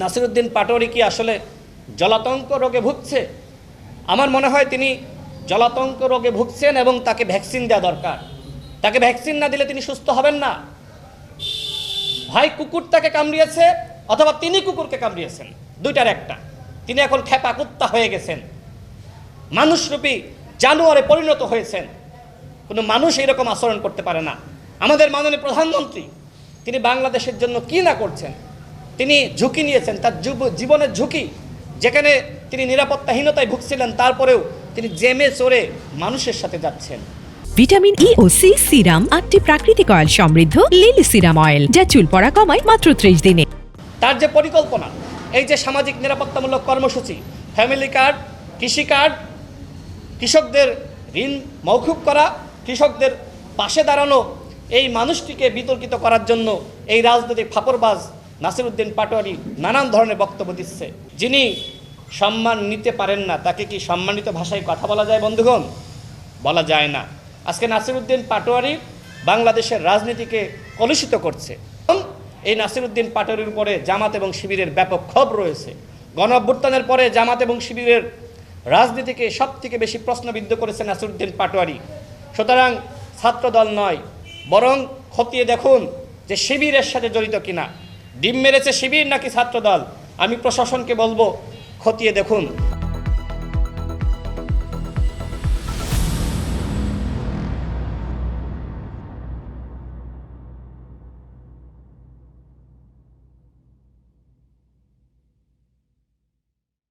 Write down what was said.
নাসিরউদ্দিন পাটোয়ারি কি আসলে জলাতঙ্ক রোগে ভুগছে? আমার মনে হয় তিনি জলাতঙ্ক রোগে ভুগছেন এবং তাকে ভ্যাকসিন দেওয়া দরকার। তাকে ভ্যাকসিন না দিলে তিনি সুস্থ হবেন না। হয় কুকুর তাকে কামড়িয়েছে অথবা তিনি কুকুরকে কামড়িয়েছেন, দুইটার একটা। তিনি এখন খেপা কুত্তা হয়ে গেছেন, মানুষরূপী জানোয়ারে পরিণত হয়েছেন। কোনো মানুষ এরকম আচরণ করতে পারে না। আমাদের মাননীয় প্রধানমন্ত্রী তিনি বাংলাদেশের জন্য কি না করছেন। তিনি ঝুঁকি নিয়েছেন, তার জীবনের ঝুঁকি, যেখানে তিনি নিরাপত্তাহীনতায় ভুগছিলেন, তারপরেও তিনি জেমে চড়ে মানুষের সাথে যাচ্ছেন। ভিটামিন ই ও সি সিরাম 8টি প্রাকৃতিক অয়েল সমৃদ্ধ লিলি সিরাম অয়েল, যা চুল পড়া কমায় মাত্র 30 দিনে। তার যে পরিকল্পনা, এই যে সামাজিক নিরাপত্তামূলক কর্মসূচি, ফ্যামিলি কার্ড, কৃষি কার্ড, কৃষকদের ঋণ মওকুফ করা, কৃষকদের পাশে দাঁড়ানো, এই মানুষটিকে বিতর্কিত করার জন্য এই রাজনৈতিক ফাপড়বাজ নাসিরউদ্দিন পাটোয়ারি নানান ধরনের বক্তব্য দিচ্ছে। যিনি সম্মান নিতে পারেন না, তাকে কি সম্মানিত ভাষায় কথা বলা যায় বন্ধুগণ? বলা যায় না। আজকে নাসিরউদ্দিন পাটোয়ারি বাংলাদেশের রাজনীতিকে কলুষিত করছে। এই নাসিরউদ্দিন পাটোয়ারির উপরে জামাত এবং শিবিরের ব্যাপক ক্ষোভ রয়েছে। গণ অভ্যুত্থানের পরে জামাত এবং শিবিরের রাজনীতিকে সবথেকে বেশি প্রশ্নবিদ্ধ করেছে নাসিরউদ্দিন পাটোয়ারি। সুতরাং ছাত্রদল নয়, বরং খতিয়ে দেখুন যে শিবিরের সাথে জড়িত কিনা। ডিম মেরেছে শিবির নাকি ছাত্রদল? আমি প্রশাসনকে বলবো, খতিয়ে দেখুন।